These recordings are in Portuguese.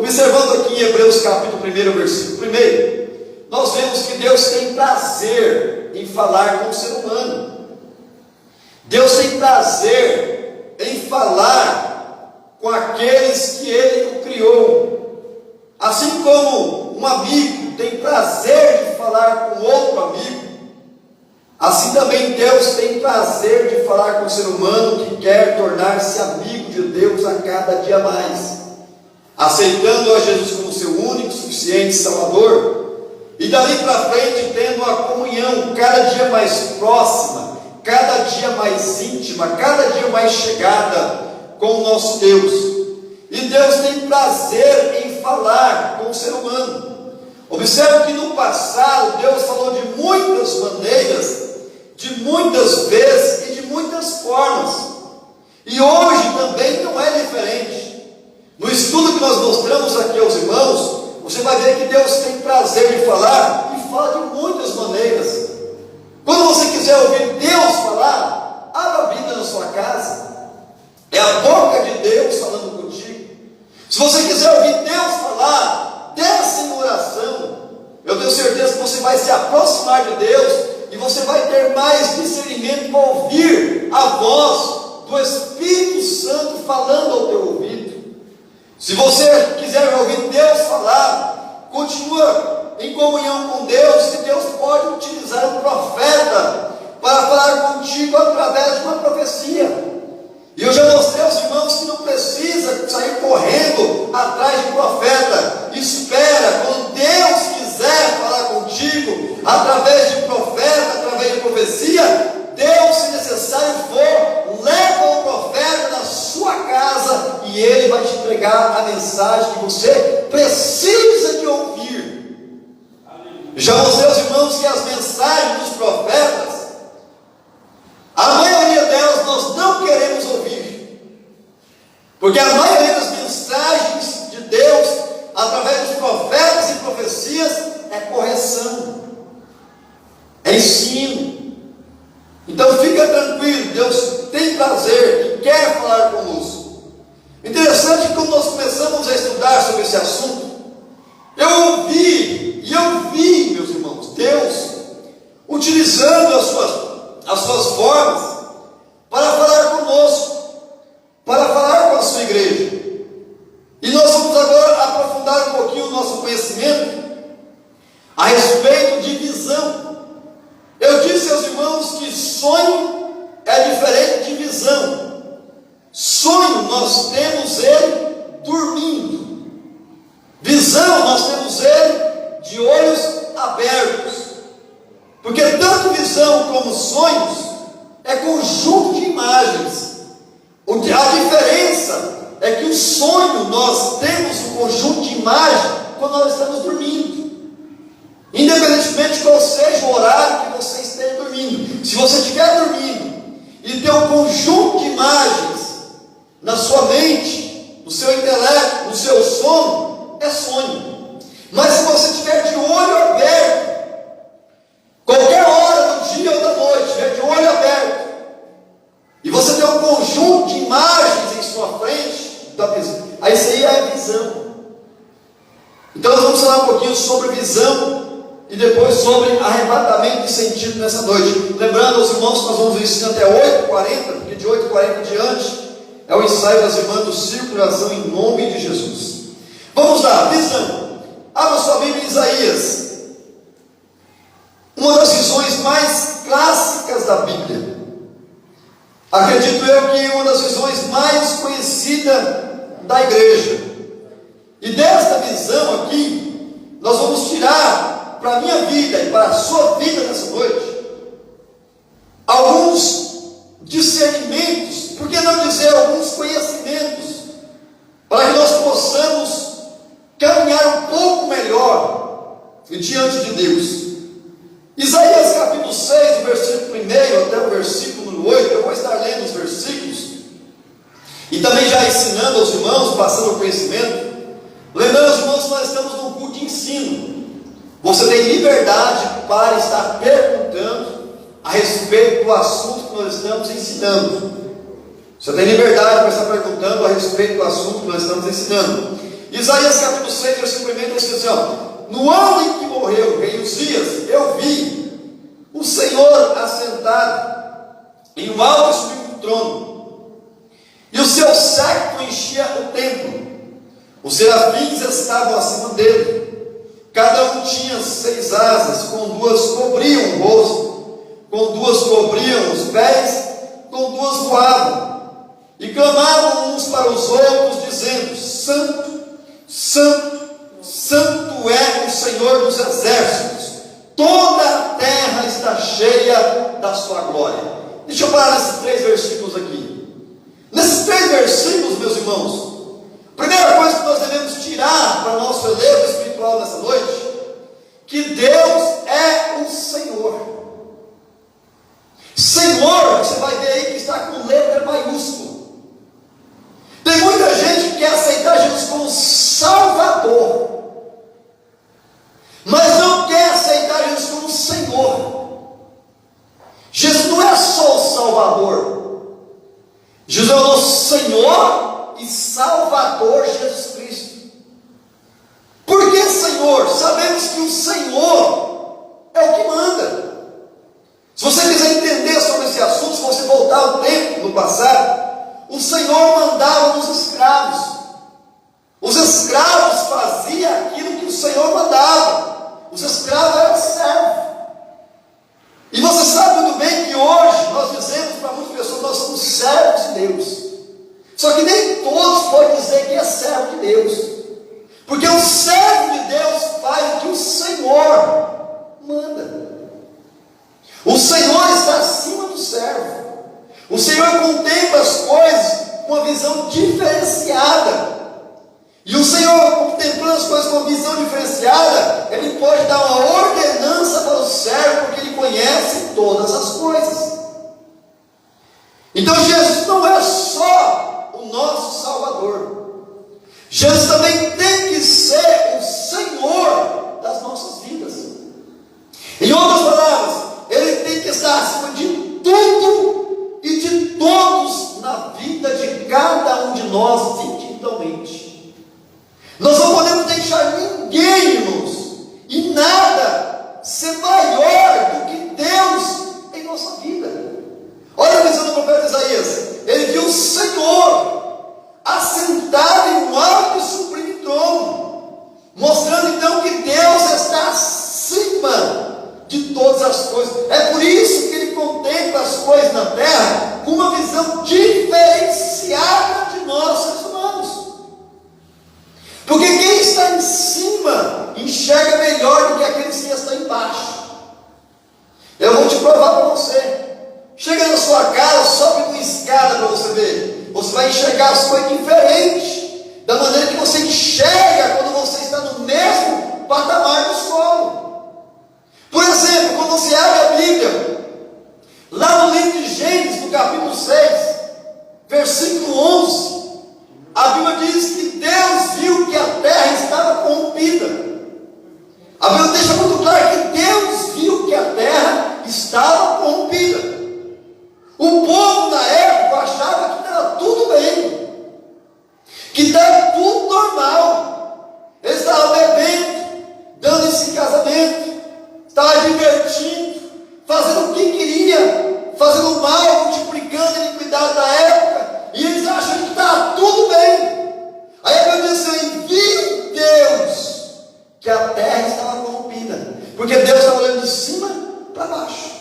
Observando aqui em Hebreus capítulo 1, versículo 1, nós vemos que Deus tem prazer em falar com o ser humano. Deus tem prazer em falar com aqueles que Ele o criou. Assim como um amigo tem prazer de falar com outro amigo, assim também Deus tem prazer de falar com o ser humano que quer tornar-se amigo de Deus a cada dia mais, aceitando a Jesus como seu único, suficiente Salvador, e dali para frente tendo uma comunhão cada dia mais próxima, cada dia mais íntima, cada dia mais chegada com o nosso Deus. E Deus tem prazer em falar com o ser humano. Observe que no passado Deus falou de muitas maneiras, de muitas vezes e de muitas formas, e hoje também não é diferente. No estudo que nós mostramos aqui aos irmãos, você vai ver que Deus tem prazer de falar, e fala de muitas maneiras. Quando você quiser ouvir Deus falar, abra a Bíblia na sua casa, é a boca de Deus falando contigo. Se você quiser ouvir Deus falar, desça em oração. Eu tenho certeza que você vai se aproximar de Deus, e você vai ter mais discernimento para ouvir a voz do Espírito Santo falando ao teu ouvido. Se você quiser ouvir Deus falar, continua em comunhão com Deus, que Deus pode utilizar um profeta para falar contigo através de uma profecia. E eu já mostrei aos irmãos que não precisa sair correndo atrás de profeta. Espera, quando Deus quiser falar contigo através de profeta, através de profecia, Deus, se necessário for, leva o profeta na sua casa e ele vai te entregar a mensagem que você precisa de ouvir. Já mostrei aos irmãos que as mensagens dos profetas, a maioria delas nós não queremos ouvir, porque a maioria das mensagens de Deus através dos profetas e profecias é correção, é ensino. Então fica tranquilo, Deus tem prazer e quer falar conosco. Interessante que quando nós começamos a estudar sobre esse assunto, eu ouvi e eu vi, meus irmãos, Deus utilizando as suas formas para falar conosco, para falar com a sua igreja. E nós vamos agora aprofundar um pouquinho o nosso conhecimento a respeito de visão. Eu disse aos irmãos que sonho é diferente de visão. Sonho nós temos ele dormindo. Visão nós temos ele de olhos abertos. Porque tanto visão como sonhos é conjunto de imagens. A diferença é que o sonho nós temos um conjunto de imagens quando nós estamos dormindo. Independentemente de qual seja o horário que você esteja dormindo. Se você estiver dormindo e tem um conjunto de imagens na sua mente, no seu intelecto, no seu sono, é sonho. Mas se você estiver de olho aberto, qualquer hora do dia ou da noite, estiver de olho aberto, e você tem um conjunto de imagens em sua frente, aí isso aí é visão. Então nós vamos falar um pouquinho sobre visão e depois sobre arrebatamento de sentido nessa noite. Lembrando aos irmãos que nós vamos ensinar até 8h40, porque de 8h40 em diante é o ensaio das irmãs do Círculo de Oração em nome de Jesus. Vamos lá, visão. Abra sua Bíblia em Isaías. Uma das visões mais clássicas da Bíblia. Acredito eu que uma das visões mais conhecidas da igreja. E desta visão aqui, nós vamos tirar para a minha vida e para a sua vida nessa noite alguns discernimentos, por que não dizer alguns conhecimentos, para que nós possamos caminhar um pouco melhor diante de Deus. Isaías capítulo 6, do versículo 1 até o versículo 8, eu vou estar lendo os versículos, e também já ensinando aos irmãos, passando o conhecimento. Lembrando aos irmãos que nós estamos num culto de ensino. Você tem liberdade para estar perguntando a respeito do assunto que nós estamos ensinando. Você tem liberdade para estar perguntando a respeito do assunto que nós estamos ensinando. Isaías capítulo 6, versículo 1 diz assim, ó: no ano em que morreu o rei Uzias, eu vi o Senhor assentado em um alto e sublime trono, e o seu séquito enchia o templo. Os serafins estavam acima dele, cada um tinha 6 asas, com 2 cobriam o rosto, com 2 cobriam os pés, com 2 voavam, e clamavam uns para os outros, dizendo: Santo, Santo, Santo é o Senhor dos exércitos, toda a terra está cheia da sua glória. Deixa eu parar nesses 3 versículos aqui. Nesses 3 versículos, meus irmãos, a primeira coisa que nós devemos tirar para o nosso relevo espiritual nessa noite, que Deus é o Senhor. Senhor, você vai ver aí que está com letra maiúscula. Tem muita gente que quer aceitar Jesus como Salvador, mas não quer aceitar Jesus como Senhor. Jesus não é só o Salvador, Jesus é o nosso Senhor e Salvador Jesus Cristo. Por que Senhor? Sabemos que o Senhor é o que manda. Se você quiser entender sobre esse assunto, se você voltar ao tempo no passado, o Senhor mandava nos escravos. Os escravos faziam aquilo que o Senhor mandava. Os escravos eram servos. E você sabe muito bem que hoje nós dizemos para muitas pessoas: nós somos servos de Deus. Só que nem todos podem dizer que é servo de Deus, porque o servo de Deus faz o que o Senhor manda. O Senhor está acima do servo. O Senhor contempla as coisas com uma visão diferenciada. E o Senhor, contemplando as coisas com uma visão diferenciada, Ele pode dar uma ordenança para o servo, porque Ele conhece todas as coisas. Então Jesus não é só o nosso Salvador, Jesus também tem que ser o Senhor das nossas vidas. Em outras palavras, Ele tem que estar acima de tudo e de todos na vida de cada um de nós individualmente. Nós não podemos deixar ninguém, irmãos, e nada ser maior do que Deus em nossa vida. Olha a visão do profeta Isaías. Ele viu o Senhor assentado em um alto e sublime trono, mostrando então que Deus está acima de todas as coisas. É por isso que Ele contempla as coisas na terra com uma visão diferenciada de nós, seres humanos. Porque quem está em cima enxerga melhor do que aqueles que estão embaixo. Eu vou te provar para você. Chega na sua casa, sobe uma escada para você ver. Você vai enxergar as coisas diferentes da maneira que você enxerga quando você está no mesmo patamar do solo. Por exemplo, quando você abre a Bíblia, lá no livro de Gênesis, no capítulo 6, versículo 11, a Bíblia diz que Deus viu que a terra estava corrompida. A Bíblia deixa muito claro que Deus viu que a terra estava corrompida. O povo na época achava que estava tudo bem, que estava tudo normal. Eles estavam bebendo, dando-se em casamento, estavam divertindo, fazendo o que queria, fazendo mal, multiplicando a iniquidade da época, e eles acham que estava tudo bem. Aí a Bíblia diz assim: viu Deus que a terra estava corrompida, porque Deus estava olhando de cima para baixo.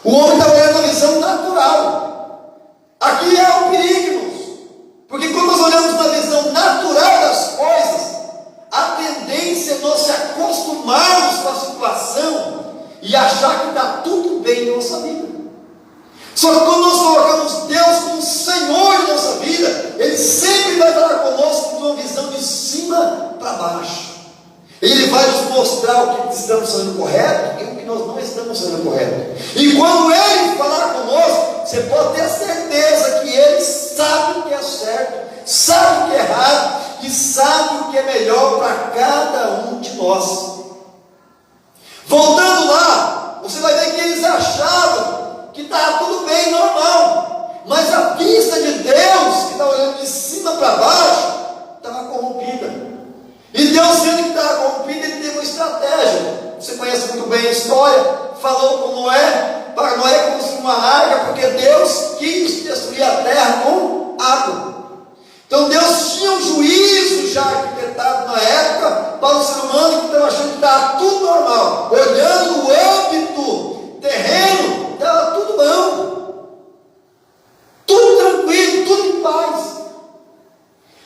O homem está olhando a visão natural. Aqui é o perigo, irmãos, porque quando nós olhamos na visão natural das coisas, a tendência é nós se acostumarmos com a situação e achar que está tudo bem em nossa vida. Só que quando nós colocamos Deus como Senhor em nossa vida, Ele sempre vai falar conosco com uma visão de cima para baixo. Ele vai nos mostrar o que estamos fazendo correto e o que nós não estamos fazendo correto. E quando Ele falar conosco, você pode ter certeza que Ele sabe o que é certo, sabe o que é errado e sabe o que é melhor para cada um de nós. Voltando lá, você vai ver que eles achavam que estava tudo bem, normal, mas a vista de Deus, que está olhando de cima para baixo, estava corrompida. E Deus, vendo que estava corrompido, ele teve uma estratégia. Você conhece muito bem a história. Falou com Noé, para Noé construir uma arca, porque Deus quis destruir a terra com água. Então Deus tinha um juízo já arquitetado na época para o ser humano que estava achando que estava tudo normal. Olhando o âmbito terreno, estava tudo bom, tudo tranquilo, tudo em paz.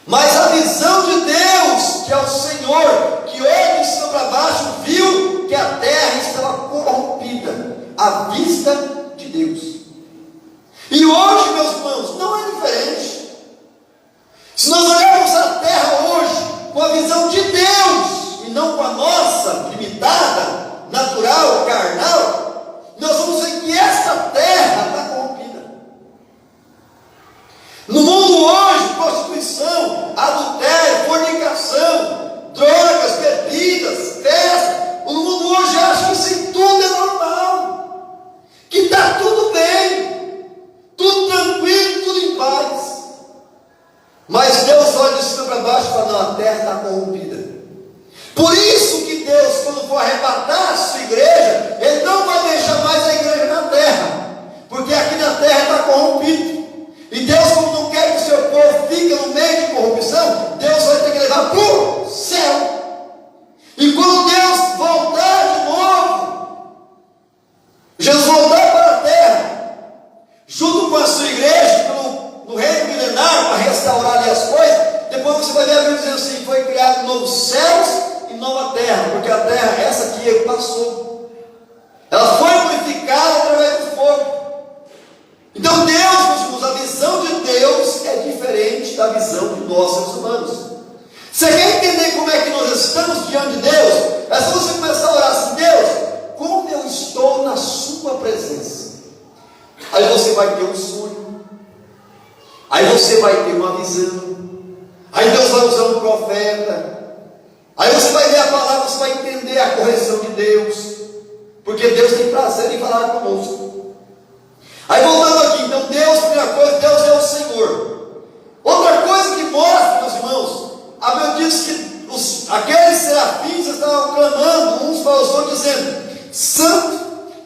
Mas a visão de Deus, que é o Senhor, que olha de cima para baixo, viu que a terra estava corrompida à vista de Deus. E hoje, meus irmãos, não é diferente. Se nós olharmos a terra hoje com a visão de Deus e não com a nossa limitada, natural, carnal, nós vamos ver que essa terra está corrompida. No mundo hoje, prostituição, adultério, fornicação, drogas, bebidas, festa, o mundo hoje acha que isso tudo é normal, que está tudo bem, tudo tranquilo, tudo em paz. Mas Deus olha de cima para baixo e fala: não, a terra está corrompida. Por isso que Deus, quando for arrebatar a sua igreja, Ele não vai deixar mais a igreja na terra, porque aqui na terra está corrompido. E Deus, como não quer que o seu povo fique no meio de corrupção, Deus vai ter que levar para o céu. E quando Deus voltar de novo, Jesus voltar para a terra, junto com a sua igreja, no reino milenar, para restaurar ali as coisas, depois você vai ver a Bíblia dizendo assim: foi criado novos céus e nova terra, porque a terra, essa aqui, passou, ela foi purificada através do fogo. Então Deus, meus irmãos, a visão de Deus é diferente da visão de nós, seres humanos. Você quer entender como é que nós estamos diante de Deus? É só você começar a orar assim: Deus, como eu estou na sua presença? Aí você vai ter um sonho, aí você vai ter uma visão, aí Deus vai usar um profeta, aí você vai ler a palavra, você vai entender a correção de Deus, porque Deus tem prazer em falar conosco. Aí voltando aqui, então Deus, primeira coisa, Deus é o Senhor. Outra coisa que mostra, meus irmãos, a Bíblia diz que aqueles serafins estavam clamando uns para os outros, dizendo: Santo,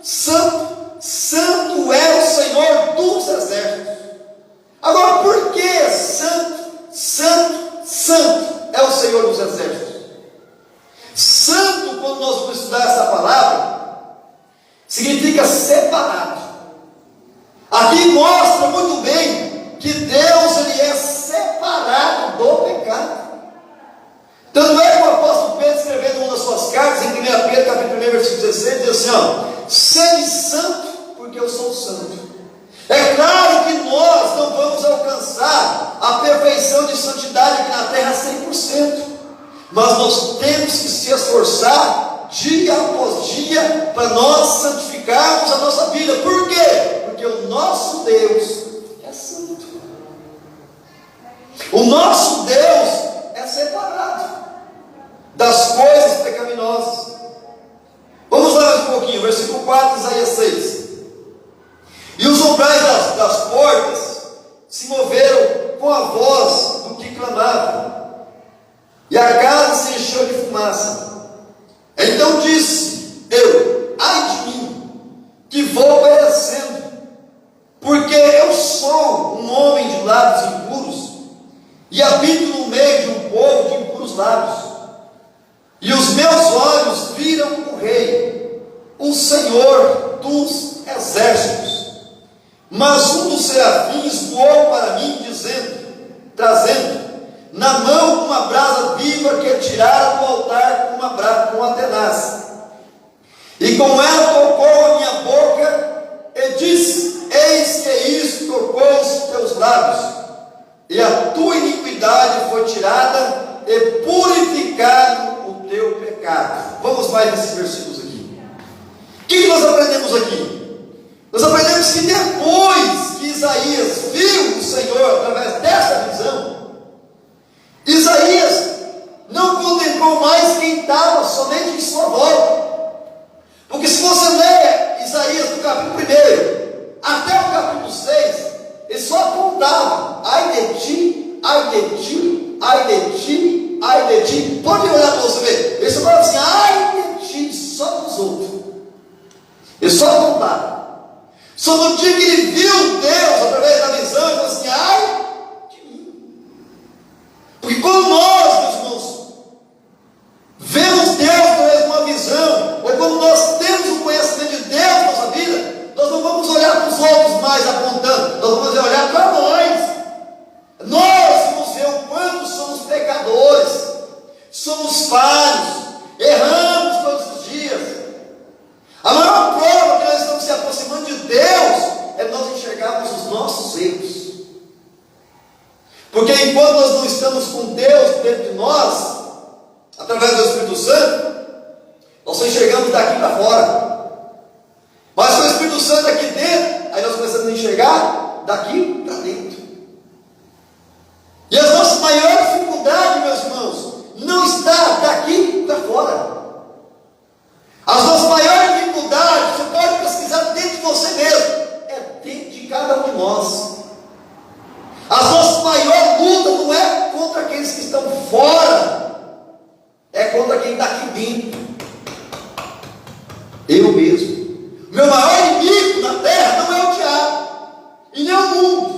Santo, Santo é o Senhor dos exércitos. Agora, por que Santo, Santo, Santo é o Senhor dos exércitos? Santo, quando nós vamos estudar essa palavra, significa separado. Aqui mostra muito bem que Deus, Ele é separado do pecado. Tanto é que o apóstolo Pedro, escrevendo uma das suas cartas, em 1 Pedro, capítulo 1, versículo 16, diz assim: ó, sede santo, porque eu sou santo. É claro que nós não vamos alcançar a perfeição de santidade aqui na terra 100%, mas nós temos que se esforçar dia após dia para nós santificarmos a nossa vida. Por quê? Porque o nosso Deus é santo. O nosso Deus é separado das coisas pecaminosas. Vamos lá mais um pouquinho, versículo 4, Isaías 6. E os umbrais das portas se moveram com a voz do que clamava, e a casa se encheu de fumaça. Então disse eu: ai de mim, que vou perecendo, porque eu sou um homem de lábios impuros, e habito no meio de um povo de impuros lábios. E os meus olhos viram o Rei, o Senhor dos exércitos. Mas um dos serafins voou para mim, trazendo na mão uma brasa viva que tirara do altar com uma tenaz. E com ela tocou a minha boca e disse: eis que isto tocou os teus lábios, e a tua iniquidade foi tirada e purificado o teu pecado. Vamos mais nesses versículos aqui. O que nós aprendemos aqui? Nós aprendemos que depois que Isaías viu o Senhor através dessa visão, Isaías não contemplou mais quem estava somente em sua volta. Porque se você ler Isaías do capítulo 1 até o capítulo 6, ele só apontava: ai de ti, ai de ti, ai de ti, ai de ti. Pode olhar Só no dia que ele viu Deus através da visão, ele falou assim: ai de mim. Porque quando nós, meus irmãos, vemos Deus através de uma visão, ou quando nós temos o conhecimento de Deus na nossa vida, nós não vamos olhar para os outros mais apontando, nós vamos olhar para nós. Nós vamos ver o quanto somos pecadores, somos falhos, erramos todos os dias. A maior prova que nós estamos se aproximando de Deus é nós enxergarmos os nossos erros. Porque enquanto nós não estamos com Deus dentro de nós, através do Espírito Santo, nós só enxergamos daqui para fora. Mas com o Espírito Santo aqui dentro, aí nós começamos a enxergar daqui para dentro. E as nossas maiores dificuldades, meus irmãos, não está daqui para fora. As nossas maiores dificuldades, você pode pesquisar dentro de você mesmo, é dentro de cada um de nós. As nossas maiores lutas não é contra aqueles que estão fora, é contra quem está aqui dentro. Eu mesmo. O meu maior inimigo na terra não é o diabo, e nem o mundo.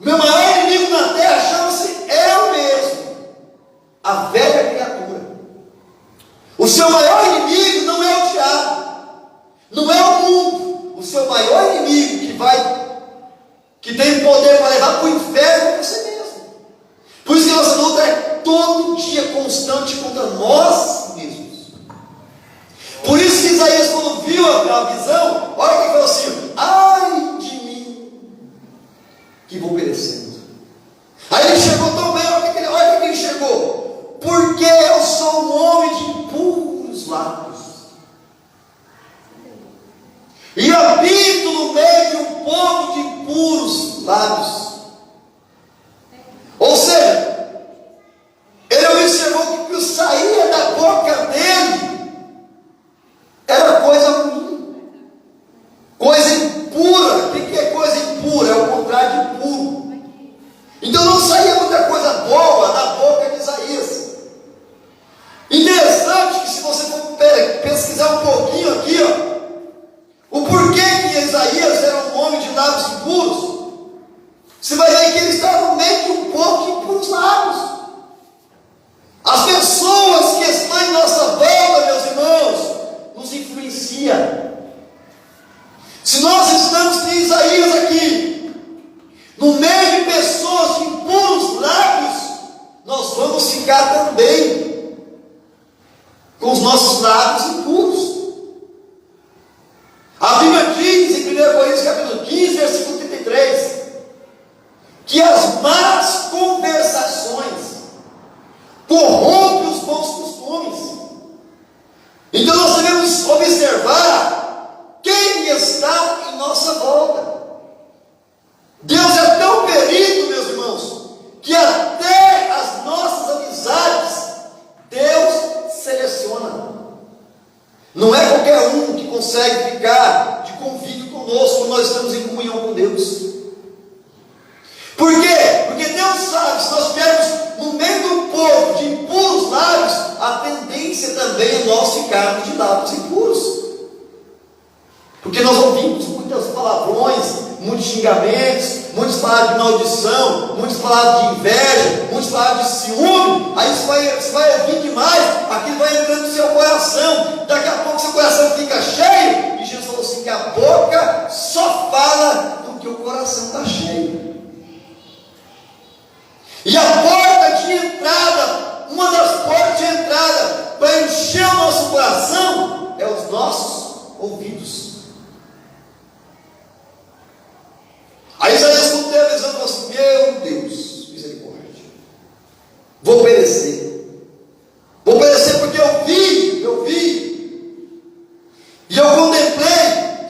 O meu maior inimigo na terra chama-se eu mesmo, a velha criatura. O seu maior inimigo não é o diabo, não é o mundo. O seu maior inimigo que tem poder para levar para o inferno é você mesmo. Por isso que nossa luta é todo dia constante contra nós mesmos. Por isso que Isaías, quando viu a visão, olha o que falou assim: ai de mim, que vou perecendo. Aí ele chegou tão bem, olha o que ele chegou: porque eu sou um homem de impuros lábios, e habito no meio de um povo de impuros lábios. Ou seja, ele observou que o que saía da boca dele era coisa ruim, coisa impura. O que é coisa impura? É o contrário de puro. Então não saía muita coisa boa da boca de Isaías. Interessante que, se você for pesquisar um pouquinho aqui, o porquê que Isaías era um homem de lábios impuros, você vai ver que ele estava no meio de um povo de impuros lábios. As pessoas que estão em nossa volta, meus irmãos, nos influencia. Se nós estamos com Isaías aqui, no meio de pessoas de impuros lábios, nós vamos ficar também com os nossos lábios impuros. A Bíblia diz em 1 Coríntios capítulo 15, versículo 33, que as más conversações corrompem os bons costumes. Então nós devemos observar quem está em nossa volta. Deus é tão perito, meus irmãos, que até as nossas amizades Deus seleciona. Não é qualquer um que consegue ficar de convívio conosco quando nós estamos em comunhão com Deus. Por quê? Porque Deus sabe, se nós estivermos no meio do povo de impuros lábios, a tendência também é nós ficarmos de lábios impuros. Porque nós ouvimos muitas palavrões, muitos xingamentos, muitas palavras de maldição, muitas palavras de inveja, muitas palavras de ciúme. Aí você vai ouvir demais, aquilo vai entrando no seu coração. Daqui a pouco seu coração fica cheio. E Jesus falou assim: que a boca só fala do que o coração está cheio. E a porta de entrada, uma das portas de entrada para encher o nosso coração, é os nossos ouvidos. Aí Isaías, quando teve a visão, falou assim: meu Deus, misericórdia, vou perecer porque eu vi, e eu contemplei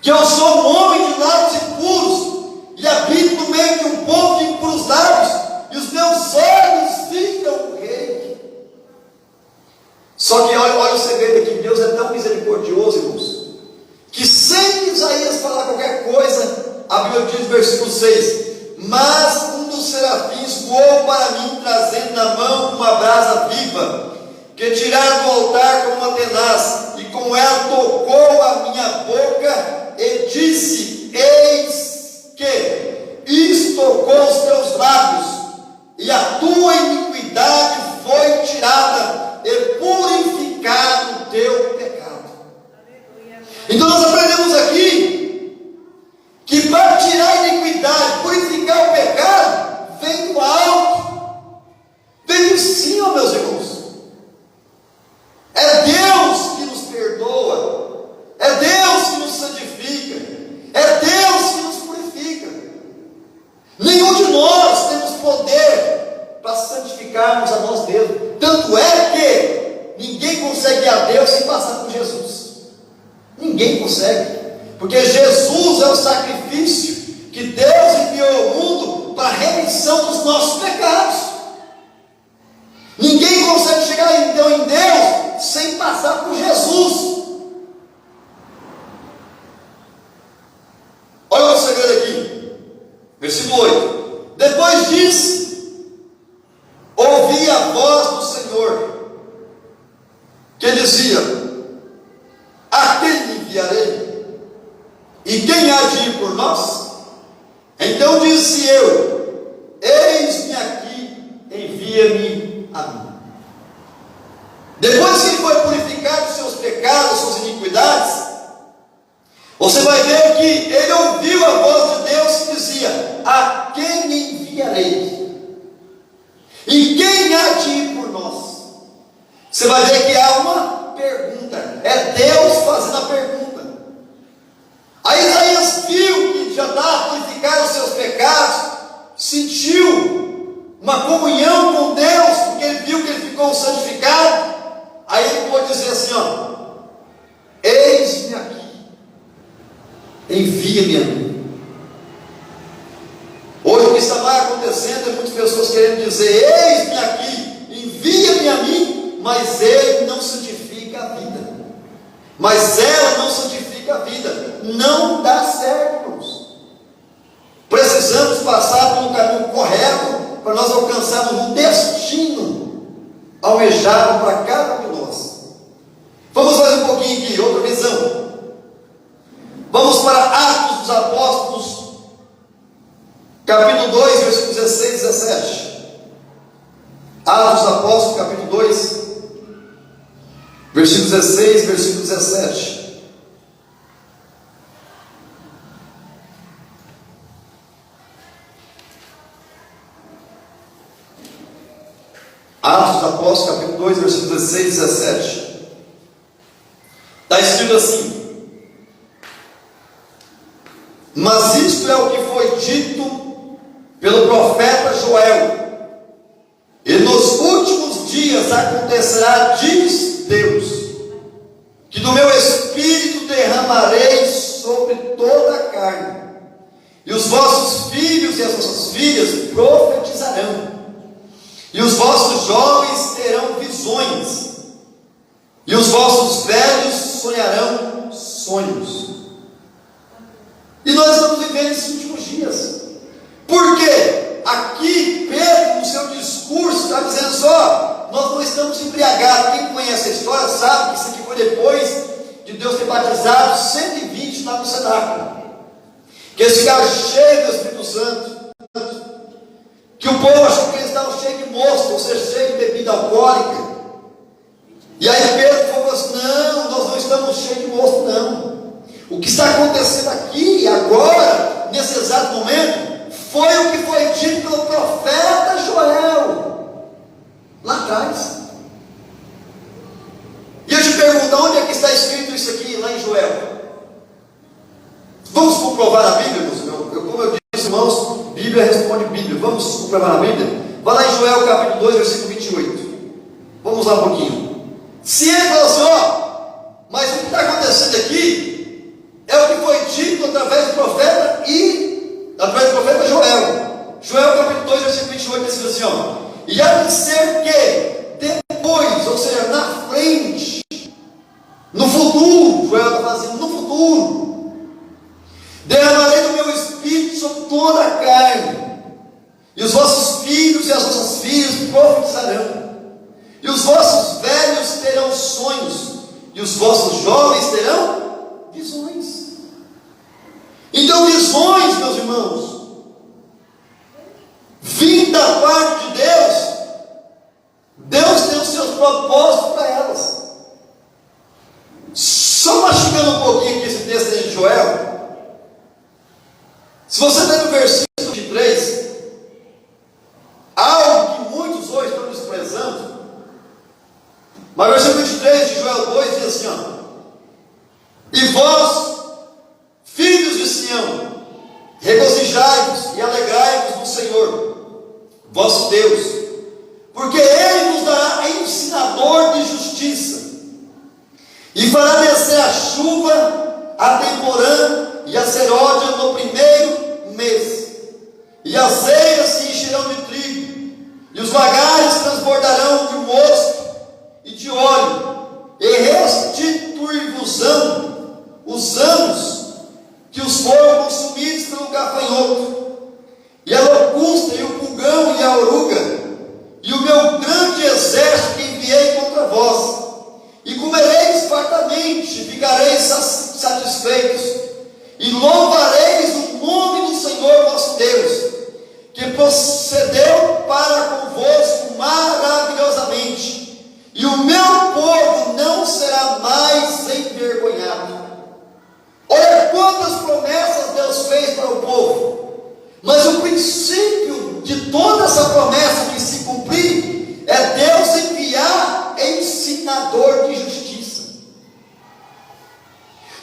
que eu sou um homem de lábios impuros, e habito no meio de um povo de impuros lábios, e os meus olhos viram o Rei. Só que olha o segredo aqui: Deus é tão misericordioso, irmãos, que sem Isaías falar qualquer coisa, a Bíblia diz no versículo 6: mas um dos serafins voou para mim, trazendo na mão uma brasa viva, que tiraram do altar com uma tenaz, e com ela tocou a minha boca e disse: eis que isto tocou os teus lábios, e a tua iniquidade foi tirada, e purificado o teu pecado. Então nós aprendemos aqui que para tirar a iniquidade, purificar o pecado, vem do alto, vem do cima, meus irmãos. É Deus que nos perdoa, é Deus que nos santifica, é Deus que nos purifica. Nenhum de nós temos poder para santificarmos a nós mesmos. Tanto é que ninguém consegue ir a Deus sem passar por Jesus. Ninguém consegue, porque Jesus é o sacrifício que Deus enviou ao mundo para a remissão dos nossos pecados. Ninguém consegue chegar então em Deus sem passar por Jesus. Olha o segredo aqui, versículo 8: depois disso, ouvi a voz do Senhor, que dizia: a quem enviarei? E quem há de ir por nós? Então disse eu: eis-me aqui, envia-me a mim. Depois que ele foi purificado dos seus pecados, suas iniquidades, você vai ver que ele ouviu a voz de Deus que dizia: a quem enviarei? E quem há de ir por nós? Você vai ver que há uma pergunta, é Deus fazendo a pergunta. Aí Isaías viu que já estava purificado os seus pecados, sentiu uma comunhão com Deus, porque ele viu que ele ficou santificado. Aí ele pode dizer assim: ó, eis-me aqui, envia-me a mim. Hoje o que está mais acontecendo é muitas pessoas querendo dizer: eis-me aqui, envia-me a mim, mas ele não santifica a vida, mas ela não santifica a vida. Não dá certo, irmãos. Precisamos passar por um caminho correto para nós alcançarmos um destino almejado para cada um de nós. Vamos fazer um pouquinho aqui, outra visão. Vamos para Atos dos Apóstolos, capítulo 2, versículos 16 e 17. Atos dos Apóstolos, capítulo 2, versículo 16, versículo 17. Atos dos Apóstolos, capítulo 2, versículo 16 e 17. Está escrito assim: mas isto é o que foi dito pelo profeta Joel: e nos últimos dias acontecerá, diz Deus, que do meu espírito derramarei sobre toda a carne, e os vossos filhos e as vossas filhas profetizarão, e os vossos jovens terão visões, e os vossos velhos sonharão sonhos. E nós estamos vivendo esses últimos dias. Por quê? Aqui Pedro, no seu discurso, está dizendo só: nós não estamos embriagados. Quem conhece a história sabe que isso aqui foi depois de Deus ter batizado 120 lá no cenáculo, que eles ficaram cheios do Espírito Santo, que o povo achou que eles estavam cheios de mosca, ou seja, cheios de bebida alcoólica. E aí Pedro falou assim: não, nós não estamos cheios de mosca, não. O que está acontecendo aqui, agora, nesse exato momento, foi o que foi dito pelo profeta Joel, lá atrás. E eu te pergunto: onde é que está escrito isso aqui, lá em Joel? Vamos comprovar na Bíblia, meus irmãos. Como eu disse, irmãos, Bíblia responde Bíblia. Vamos comprovar na Bíblia? Vai lá em Joel capítulo 2, versículo 28. Vamos lá um pouquinho. Se ele falou assim: ó, mas o que está acontecendo aqui é o que foi dito através do profeta Joel. Joel capítulo 2, versículo 28, diz assim: ó, e há de ser que depois, ou seja, na frente, no futuro, Joel está fazendo no futuro, derramarei do meu espírito sobre toda a carne, e os vossos filhos e as vossas filhas profetizarão, e os vossos velhos terão sonhos, e os vossos jovens terão visões. decisões, meus irmãos, vindo da parte de Deus, Deus tem os seus propósitos para elas. Só mastigando um pouquinho aqui esse texto de Joel. Se você ler no versículo 23, algo que muitos hoje estão desprezando, mas o versículo 23 de Joel 2 diz assim, ó: e vós, filhos de Sião, regozijai-vos e alegrai-vos no Senhor, vosso Deus, porque Ele vos dará ensinador de justiça, e fará descer a chuva, a temporã e a seródia no primeiro mês, e as eiras se encherão de trigo, e os lagares transbordarão de mosto e de óleo, e restituir-vos-ão os anos que os foram consumidos pelo gafanhoto, e a locusta, e o pulgão, e a oruga, e o meu grande exército que enviei contra vós, e comereis fartamente, ficareis satisfeitos, e louvareis o nome do Senhor vosso Deus, que procedeu para convosco maravilhosamente, e o meu povo não será mais envergonhado. Olha quantas promessas Deus fez para o povo, mas o princípio de toda essa promessa de se cumprir é Deus enviar ensinador de justiça.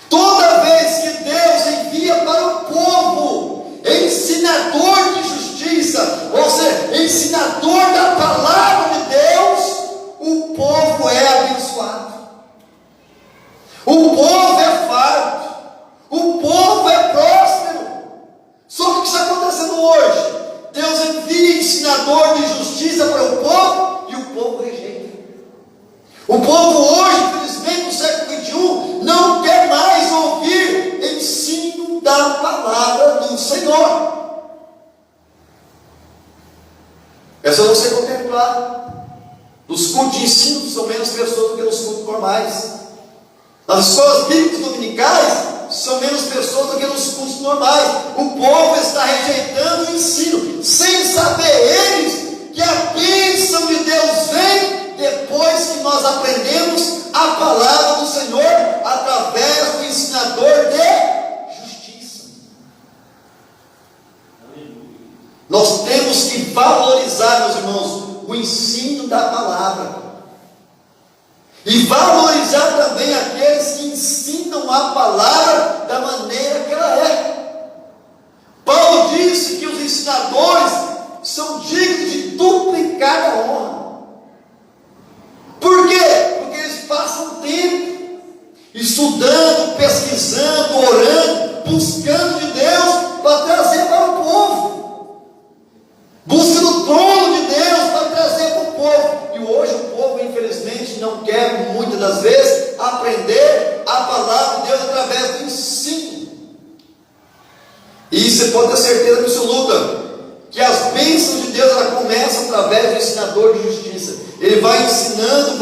Toda vez que Deus envia para o povo ensinador de justiça, ou seja, ensinador da palavra de Deus, o povo é abençoado, o povo é farto, o povo é próspero. Só que o que está acontecendo hoje? Deus envia ensinador de justiça para o povo e o povo rejeita. O povo hoje, infelizmente, no século XXI, não quer mais ouvir ensino da palavra do Senhor. É só você contemplar. Os cultos de ensino são menos pessoas do que os cultos normais. Nas escolas bíblicas dominicais são menos pessoas do que nos cultos normais. O povo está rejeitando o ensino, sem saber eles que a bênção de Deus vem depois que nós aprendemos a palavra do Senhor através do ensinador de justiça. Nós temos que valorizar, meus irmãos, o ensino da palavra. E valorizar também aqueles que ensinam a palavra da maneira que ela é. Paulo disse que os ensinadores são dignos de duplicar a honra. Por quê? Porque eles passam tempo estudando, pesquisando, orando, buscando de Deus para trazer para o povo. Buscando o trono de Deus para trazer para o povo. E hoje o povo, infelizmente, não quer, muitas das vezes, aprender a palavra de Deus através do ensino. E você pode ter certeza absoluta que as bênçãos de Deus ela começam através do ensinador de justiça. Ele vai ensinando, o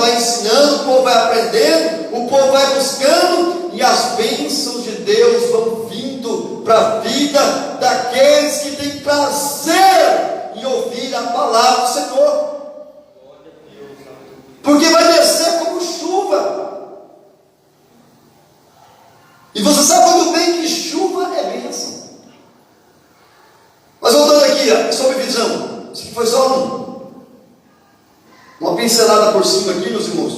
povo vai aprendendo, o povo vai buscando, e as bênçãos de Deus vão vindo para a vida daqueles que têm prazer em ouvir a palavra do Senhor. Porque vai descer como chuva. E você sabe muito bem que chuva é bênção. Mas voltando aqui, sobre visão. Isso aqui foi só uma pincelada por cima aqui, meus irmãos.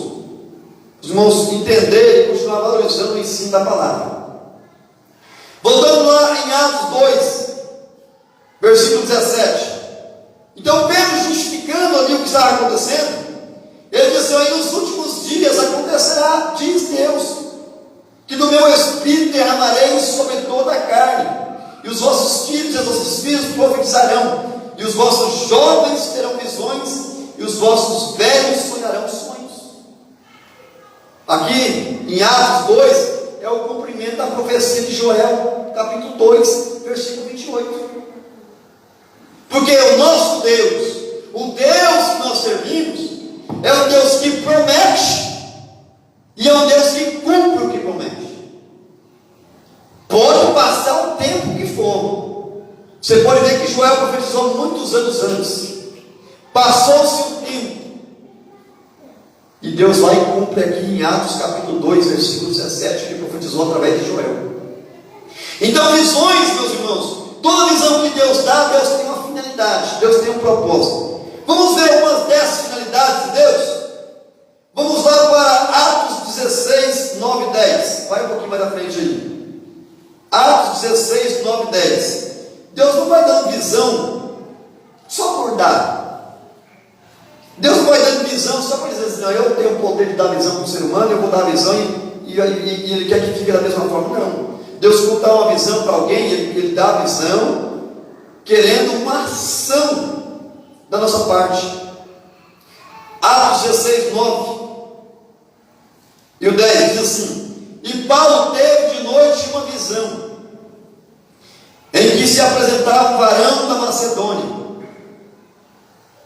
Os irmãos entenderem e continuar valorizando o ensino da palavra. Voltando lá em Atos 2, versículo 17. Então Pedro, justificando ali o que estava acontecendo, ele disse: aí nos últimos dias acontecerá, diz Deus, que do meu espírito derramarei sobre toda a carne, e os vossos filhos e as vossas filhas profetizarão, e os vossos jovens terão visões, e os vossos velhos sonharão sonhos. Aqui em Atos 2 é o cumprimento da profecia de Joel, capítulo 2, versículo 28. Porque o nosso Deus, o Deus que nós servimos, é o Deus que promete, e é o Deus que cumpre o que promete. Pode passar o tempo que for, Você pode ver que Joel profetizou muitos anos antes. Passou-se um tempo. E Deus vai e cumpre aqui em Atos capítulo 2, versículo 17, que ele profetizou através de Joel. Então, visões, meus irmãos, toda visão que Deus dá, Deus tem uma finalidade, Deus tem um propósito. Vamos ver algumas dessas finalidades de Deus? Vamos lá para Atos 16, 9 e 10. Vai um pouquinho mais à frente aí. Atos 16, 9 e 10. Deus não vai dando visão só por dar. Deus não vai dando visão só para dizer assim, não, eu tenho o poder de dar visão para o ser humano, eu vou dar a visão e ele quer que fique da mesma forma. Não. Deus, quando dá uma visão para alguém, ele dá a visão querendo uma ação da nossa parte. Atos 16, 9 e o 10 diz assim: e Paulo teve de noite uma visão, em que se apresentava um varão da Macedônia,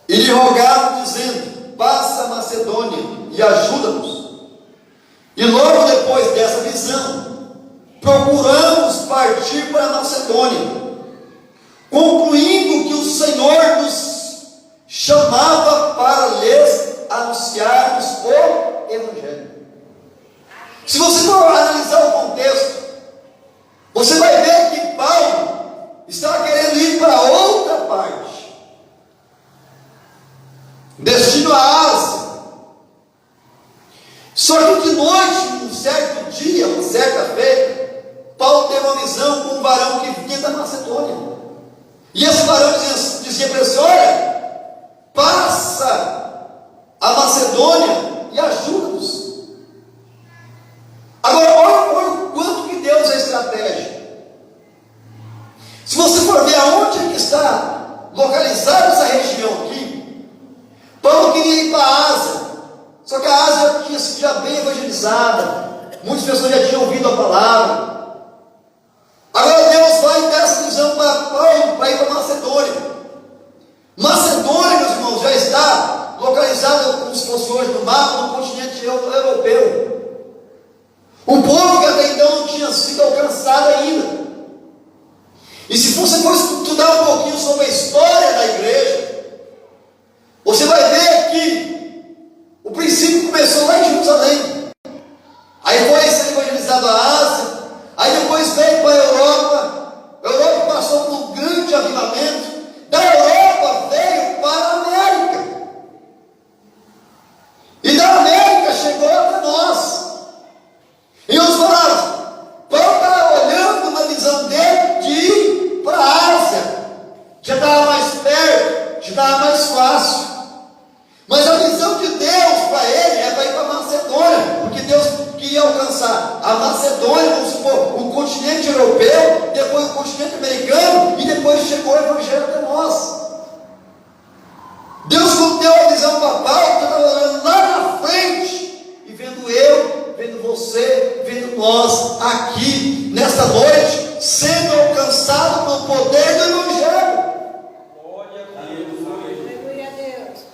e lhe rogava, dizendo: passa a Macedônia e ajuda-nos. E logo depois dessa visão, procuramos partir para a Macedônia, concluindo que o Senhor nos chamava para lhes anunciarmos o Evangelho. Se você for analisar o contexto, você vai ver que Paulo estava querendo ir para outra parte, destino à Ásia. Só que de noite, um certo dia, uma certa feita, Paulo teve uma visão com um varão que vinha da Macedônia. E esse varão dizia para ele: olha, passa a Macedônia e ajuda-nos. Agora, olha o quanto que Deus é estratégico. Se você for ver aonde é que está localizada essa região aqui, Paulo queria ir para a Ásia, só que a Ásia tinha sido já bem evangelizada, muitas pessoas já tinham ouvido a palavra. Agora Deus vai dar essa visão para Paulo para ir para Macedônia. Macedônia, meus irmãos, já está localizada como se fosse hoje no mapa, no continente europeu. Um povo que até então não tinha sido alcançado ainda. E se você for estudar um pouquinho sobre a história da igreja, você vai ver que o princípio começou lá em Jerusalém. Aí foi sendo evangelizado a Ásia. Aí depois veio para a Europa. A Europa passou por um grande avivamento. Da Europa veio para a América. E da América chegou até nós. E os palavras, Paulo estava olhando na visão dele de ir para a Ásia. Já estava mais perto, já estava mais fácil. Mas a visão de Deus para ele é para ir para a Macedônia, porque Deus queria alcançar a Macedônia, vamos supor, o continente europeu, depois o continente americano, e depois chegou o Evangelho até nós. Deus, quando deu a visão para Paulo, estava olhando lá na frente, e vendo eu, vendo você, vendo nós aqui, nesta noite, sendo alcançado pelo poder do Evangelho.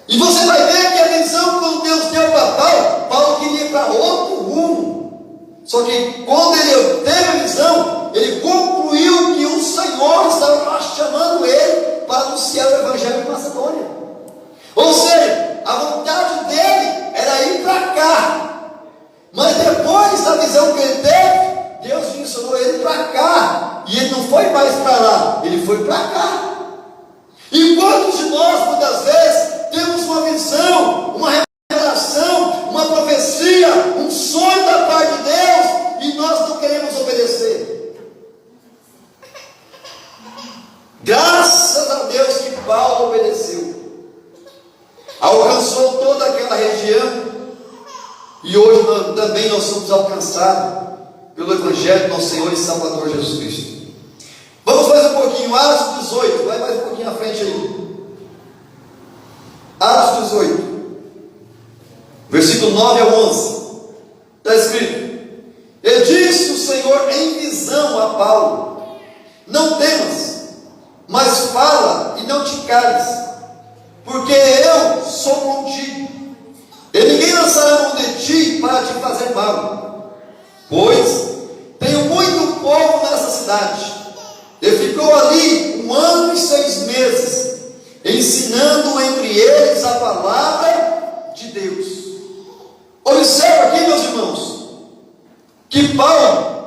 E você vai ver que a visão que Deus deu para Paulo, Paulo queria ir para outro rumo. Só que quando ele teve a visão, ele concluiu que o Senhor estava chamando ele para anunciar o Evangelho em Macedônia. Ou seja, a vontade dele era ir para cá. Mas depois da visão que ele teve, Deus ensinou ele para cá. E ele não foi mais para lá, ele foi para cá. E quantos de nós, muitas vezes, temos uma visão, uma revelação, uma profecia, um sonho da parte de Deus, e nós não queremos obedecer? Graças a Deus que Paulo obedeceu, alcançou toda aquela região, e hoje também nós somos alcançados pelo Evangelho do nosso Senhor e Salvador Jesus Cristo. Vamos mais um pouquinho, Atos 18, vai mais um pouquinho à frente aí. Atos 18, versículo 9 ao 11, está escrito: e disse o Senhor em visão a Paulo: não temas, mas fala e não te cales, porque eu sou contigo, e ninguém lançará mão de ti para te fazer mal, pois tenho muito povo nessa cidade. E ficou ali um ano e 6 meses, ensinando entre eles a palavra de Deus. Observa aqui, meus irmãos, que Paulo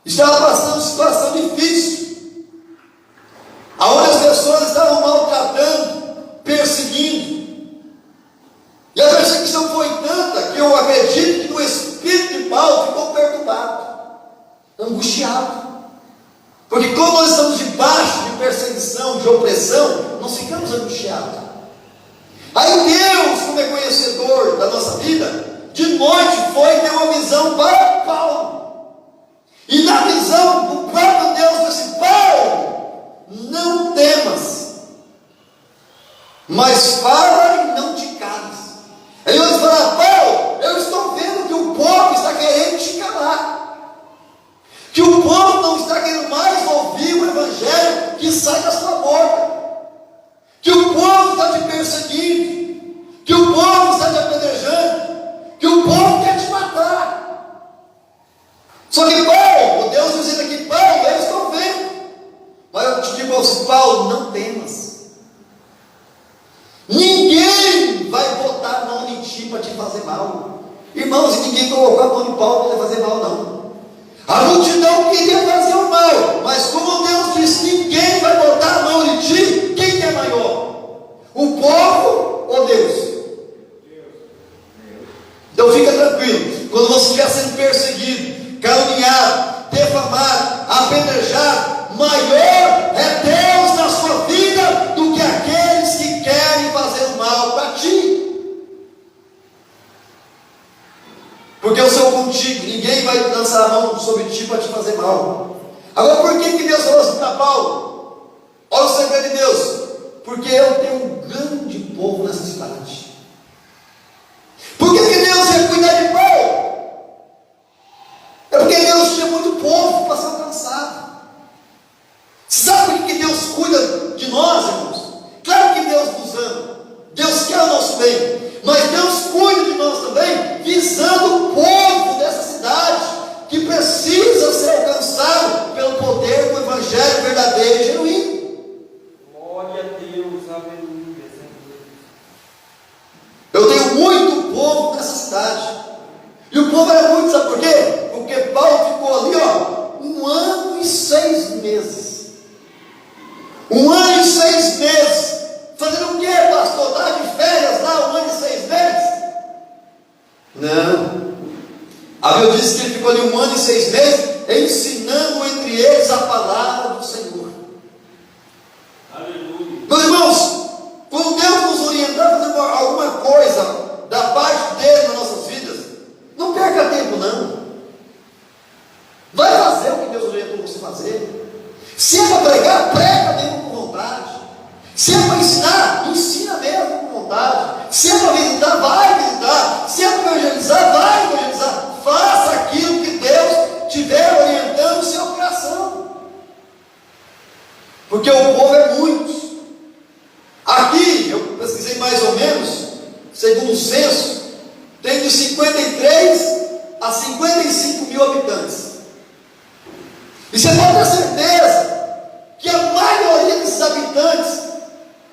estava passando situação difícil, aonde as pessoas estavam maltratando, perseguindo, e a perseguição foi tanta que eu acredito que o espírito de Paulo ficou perturbado, angustiado, porque como nós estamos debaixo de perseguição, de opressão, nós ficamos angustiados. Aí Deus, como é conhecedor da nossa vida, de noite foi ter uma visão para Paulo, e na visão o próprio Deus disse: Paulo, não temas, mas fala e não te cales. Aí Deus fala: Paulo, eu estou vendo que o povo está querendo te calar, que o povo não está querendo mais ouvir o evangelho que sai da sua boca, que o povo está te perseguindo, que o povo está te apedrejando, que o povo quer te matar. Só que Paulo, o Deus dizendo aqui: Paulo, eu estou vendo, mas eu te digo assim, Paulo, não temas. Ninguém vai botar a mão em ti para te fazer mal. Irmãos, e ninguém colocou a mão em Paulo para fazer mal, não. A multidão queria fazer o mal, mas como Deus disse: ninguém vai botar a mão em ti. Quem é maior? O povo ou Deus? Então fica tranquilo, quando você estiver sendo perseguido, caluniado, defamado, apedrejado, maior é Deus na sua vida do que aqueles que querem fazer o mal para ti. Porque eu sou contigo, ninguém vai lançar a mão sobre ti para te fazer mal. Agora, por que Deus falou assim para Paulo? Olha o segredo de Deus: porque eu tenho um grande povo nessa cidade. Por que Deus ia cuidar de Paulo? É porque Deus tinha muito povo para ser alcançado. Sabe por que Deus cuida de nós, irmãos? Claro que Deus nos ama, Deus quer o nosso bem, mas Deus cuida de nós também, visando o povo dessa cidade, que precisa ser alcançado pelo poder do evangelho verdadeiro e genuíno. Glória a Deus, aleluia. Eu tenho muito povo nessa cidade, e o povo era muito, sabe por quê? Porque Paulo ficou ali, 1 ano e 6 meses. 1 ano e 6 meses, fazendo o que, pastor? Estava de férias lá, 1 ano e 6 meses? Não. A Bíblia diz que ele ficou ali 1 ano e 6 meses, ensinando entre eles a palavra do Senhor. Aleluia. Meus irmãos, quando Deus nos orientar a fazer alguma coisa da parte dele nas nossas vidas, não perca tempo, não. Vai fazer o que Deus orientou você fazer. Se é para pregar, prega mesmo com vontade. Se é para ensinar, ensina mesmo com vontade. Se é para visitar, vai visitar. Se é para evangelizar, vai evangelizar. Faça aquilo que Deus estiver orientando o seu coração, porque o povo é muito. Aqui, eu pesquisei mais ou menos, segundo o censo, tem de 53 a 55 mil habitantes. E você pode ter certeza que a maioria desses habitantes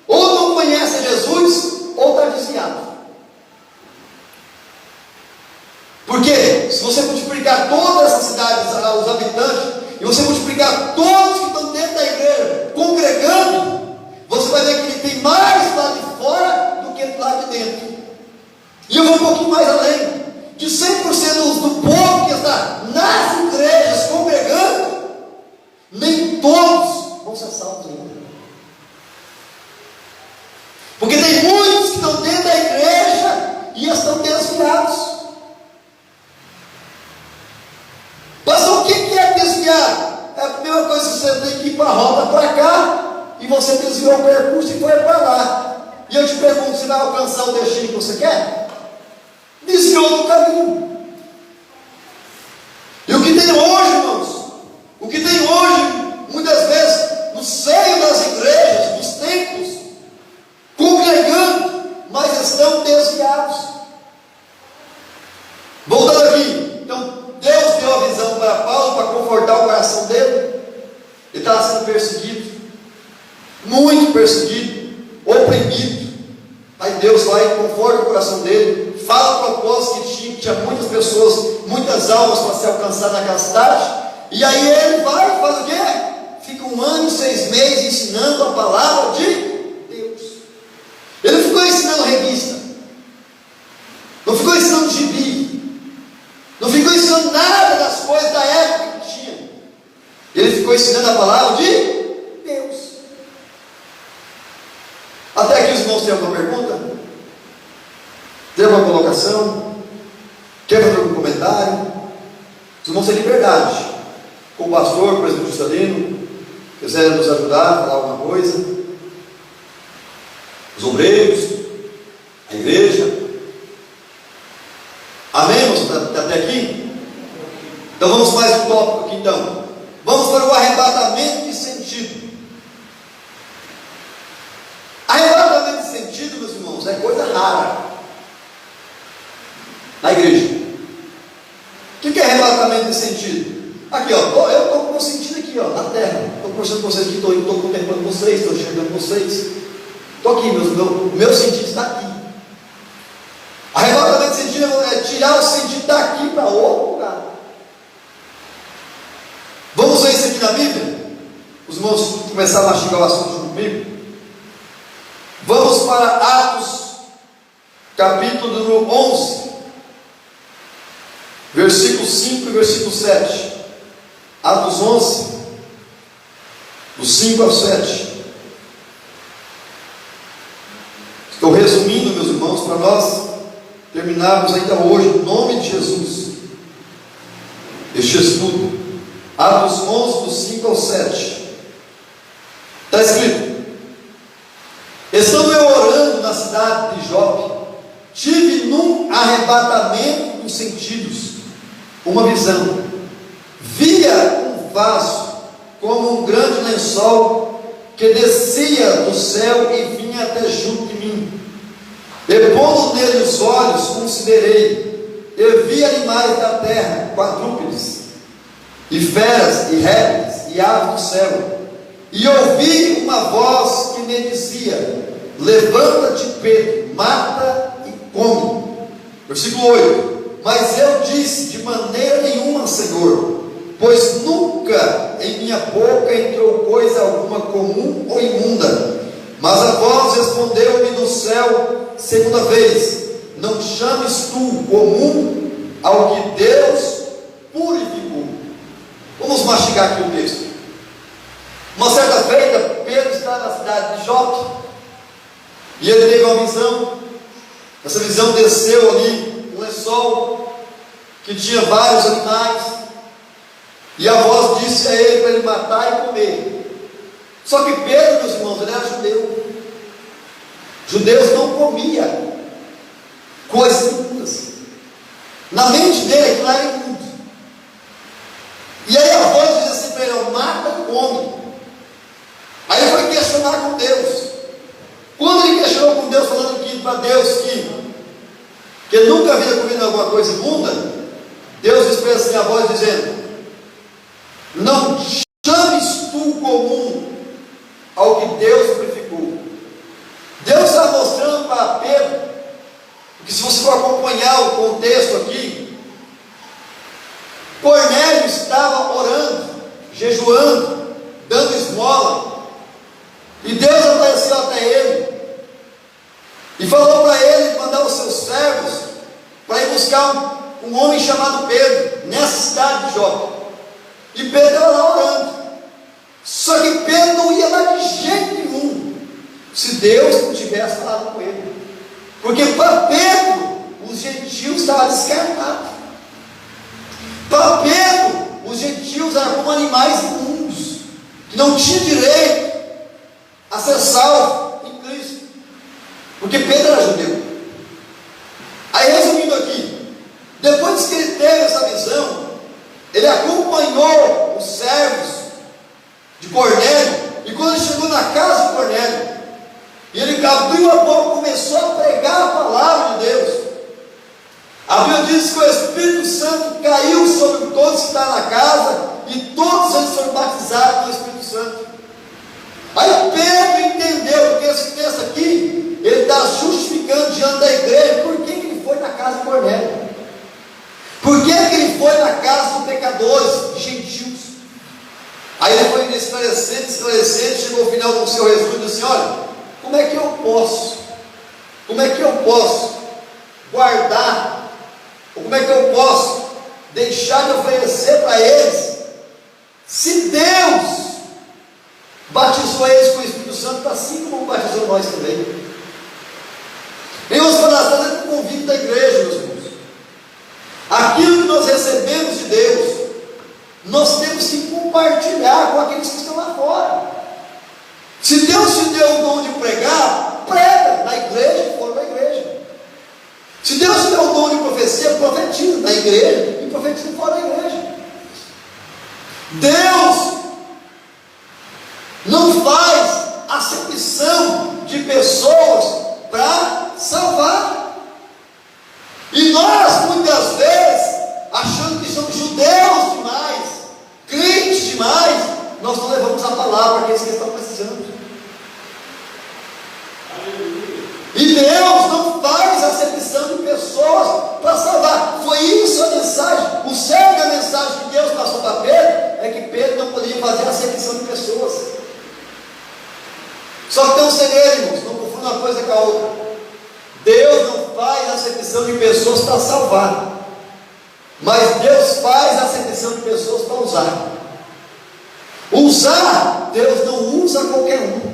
ou não conhece Jesus ou está desviado. Porque se você multiplicar todas essas cidades, os habitantes, e você multiplicar todos que estão dentro da igreja, congregando, você vai ver que ele tem mais lá de fora do que lá de dentro. E eu vou um pouquinho mais além. De 100% do povo que está nas igrejas congregando, nem todos vão ser salvos ainda. Porque tem muitos que estão dentro da igreja e estão desviados. Pastor, o que é desviar? É a primeira coisa que você tem que ir para a rota para cá, e você desviou o percurso e foi para lá. E eu te pergunto, você vai alcançar o destino que você quer? Desviou do caminho. E o que tem hoje, irmãos? O que tem hoje, muitas vezes, no seio das igrejas, dos templos, congregando, mas estão desviados. Voltando aqui, então, Deus deu a visão para Paulo, para confortar o coração dele. Ele estava sendo perseguido. muito perseguido, oprimido. Aí Deus vai e conforta o coração dele, fala o propósito que tinha muitas pessoas, muitas almas para se alcançar naquela cidade. E aí ele vai e faz o quê? Fica 1 ano e 6 meses ensinando a palavra de Deus. Ele não ficou ensinando revista, não ficou ensinando gibi, não ficou ensinando nada das coisas da época que tinha. Ele ficou ensinando a palavra de Deus. Até aqui os irmãos têm alguma pergunta? Tem alguma colocação? Quer fazer algum comentário? Os irmãos têm liberdade. Com o pastor, o presidente Juscelino, quiser nos ajudar a falar alguma coisa. Os obreiros, a igreja. Amém, irmãos? Até aqui? Então vamos mais um tópico aqui então. Vamos para o arrebatamento de sentido. Arrebatamento de sentido, meus irmãos, é coisa rara na igreja. O que é arrebatamento de sentido? Aqui, ó, eu estou com o meu sentido aqui, ó, na terra. Estou conversando com vocês aqui, estou contemplando vocês, estou enxergando vocês. Estou aqui, meu sentido está aqui. Arrebatamento de sentido é tirar o sentido daqui para outro lugar. Vamos ver isso aqui na Bíblia? Os irmãos começaram a mastigar o assunto junto comigo. Vamos para Atos, capítulo número 11, versículo 5 e versículo 7. Atos 11, do 5 ao 7. Estou resumindo, meus irmãos, para nós terminarmos ainda hoje, em nome de Jesus, este estudo. Atos 11, do 5 ao 7. Está escrito: estando eu orando na cidade de Jope, tive num arrebatamento dos sentidos uma visão. Via um vaso como um grande lençol que descia do céu e vinha até junto de mim. E pondo nele os olhos, considerei, e vi animais da terra, quadrúpedes, e feras, e répteis, e aves do céu. E ouvi uma voz que me dizia: levanta-te, Pedro, mata e come. Versículo 8: mas eu disse: de maneira nenhuma, Senhor, pois nunca em minha boca entrou coisa alguma comum ou imunda. Mas a voz respondeu-me do céu segunda vez: não chames tu comum ao que Deus purificou. Vamos mastigar aqui o texto. Uma certa feita, Pedro está na cidade de Jope, e ele teve uma visão. Essa visão desceu ali um lençol que tinha vários animais, e a voz disse a ele para ele matar e comer. Só que Pedro, meus irmãos, ele era judeu. Judeus não comiam coisas imundas. Na mente dele aquilo era imundo. E aí a voz diz assim para ele: mata e come. Aí ele foi questionar com Deus. Quando ele questionou com Deus, falando aqui para Deus que ele nunca havia comido alguma coisa imunda, Deus disse para ele assim, a voz dizendo: não chames tu comum ao que Deus purificou. Deus está mostrando para Pedro, porque se você for acompanhar o contexto aqui, Cornélio estava orando, jejuando, dando esmola, e Deus apareceu até ele e falou para ele mandar os seus servos para ir buscar um homem chamado Pedro nessa cidade de Jope. E Pedro estava lá orando. Só que Pedro não ia lá de jeito nenhum se Deus não tivesse falado com ele, porque para Pedro os gentios estavam descartados. Para Pedro os gentios eram como animais imundos, que não tinham direito a ser salvo em Cristo, porque Pedro era judeu. Aí, resumindo aqui, depois que ele teve essa visão, ele acompanhou os servos de Cornélio, e quando ele chegou na casa de Cornélio, e ele abriu a boca e começou a pregar a palavra de Deus, a Bíblia diz que o Espírito Santo caiu sobre todos que estavam na casa, e todos eles foram batizados pelo Espírito Santo. Aí Pedro entendeu, porque esse texto aqui, ele está justificando diante da igreja, por que ele foi na casa de Cornélio, por que ele foi na casa dos pecadores, de gentios. Aí ele foi esclarecendo, chegou ao final do seu resumo e disse assim: olha, como é que eu posso guardar, ou como é que eu posso deixar de oferecer para eles, se Deus batizou eles com o Espírito Santo, assim como batizou nós também? Em outras palavras, está dentro do convite da igreja, meus irmãos. Aquilo que nós recebemos de Deus, nós temos que compartilhar com aqueles que estão lá fora. Se Deus te deu o dom de pregar, prega na igreja e fora da igreja. Se Deus te deu o dom de profecia, profetiza na igreja e profetiza fora da igreja. Deus não faz acepção de pessoas para salvar. E nós, muitas vezes, achando que somos judeus demais, crentes demais, nós não levamos a palavra para aqueles que estão precisando. E Deus não faz acepção de pessoas para salvar. Foi isso a mensagem. O cerne da mensagem que Deus passou para Pedro é que Pedro não poderia fazer acepção de pessoas. Só que tem um segredo, irmãos, não confunda uma coisa com a outra. Deus não faz acepção de pessoas para salvar, mas Deus faz acepção de pessoas para usar. Usar, Deus não usa qualquer um.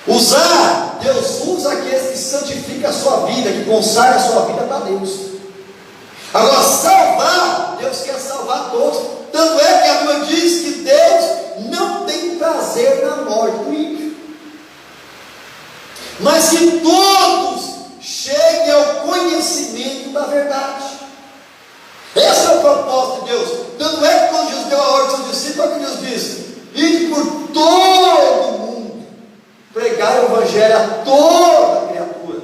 Usar, Deus usa aqueles que santificam a sua vida, que consagram a sua vida para Deus. Agora, salvar, Deus quer salvar todos. Tanto é que a Bíblia diz que Deus não tem prazer na morte do ímpio, mas que todos cheguem ao conhecimento da verdade. Esse é o propósito de Deus. Tanto é que quando Jesus deu a ordem aos seus discípulos, o que Deus disse? Ide por todo o mundo, pregar o evangelho a toda criatura.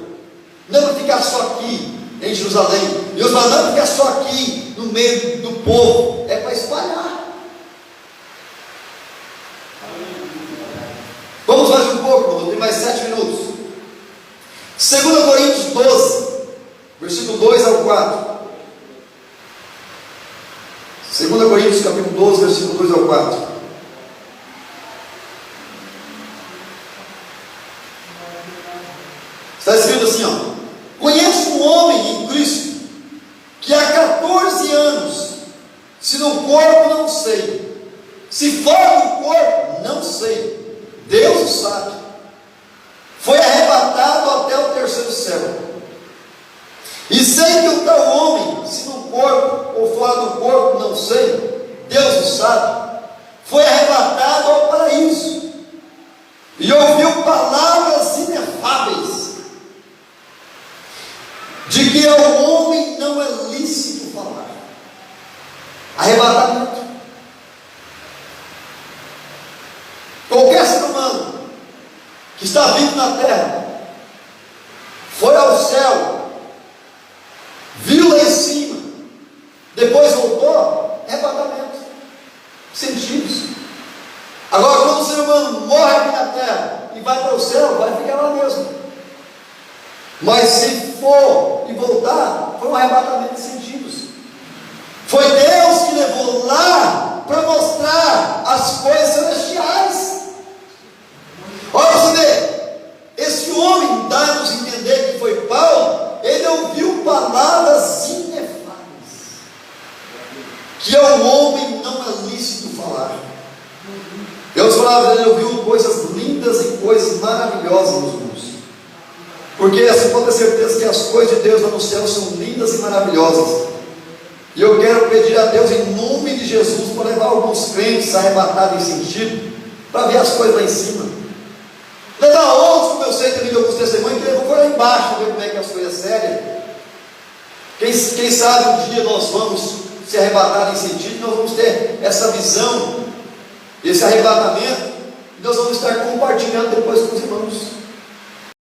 Não para ficar só aqui em Jerusalém. Deus fala, não para ficar só aqui no meio do povo, é para espalhar. Vamos mais um pouco, irmão, tem mais 7 minutos. 2 Coríntios 12, versículo 2 ao 4. 2 Coríntios capítulo 12, versículo 2 ao 4. Está escrito assim, ó: conheço um homem em Cristo que há 14 anos, se no corpo não sei, se fora do corpo não sei, Deus o sabe, foi arrebatado até o terceiro céu. E sei que o tal homem, se no corpo ou fora do corpo não sei, Deus o sabe, foi arrebatado ao paraíso, e ouviu palavras inefáveis, de que ao homem não é lícito falar. Arrebatamento. Qualquer ser humano que está vivo na terra, foi ao céu, viu lá em cima, depois voltou, arrebatamento. Sentidos. Agora, quando o ser humano morre aqui na terra e vai para o céu, vai ficar lá mesmo. Mas se for e voltar, foi um arrebatamento de sentidos. Foi Deus que levou lá para mostrar as coisas celestiais. Olha você ver, esse homem dá-nos entender que foi Paulo. Ele ouviu palavras inefáveis, que ao homem não é lícito falar. Deus falava, ele ouviu coisas lindas e coisas maravilhosas nos mundos. Porque você pode ter certeza que as coisas de Deus lá no céu são lindas e maravilhosas. E eu quero pedir a Deus em nome de Jesus para levar alguns crentes arrebatados em sentido, para ver as coisas lá em cima. Levar outros, como eu sei também de alguns testemunhos, que levou lá embaixo, ver como é que as coisas sérias. Quem sabe um dia nós vamos ser arrebatados em sentido, nós vamos ter essa visão, esse arrebatamento, e nós vamos estar compartilhando depois com os irmãos.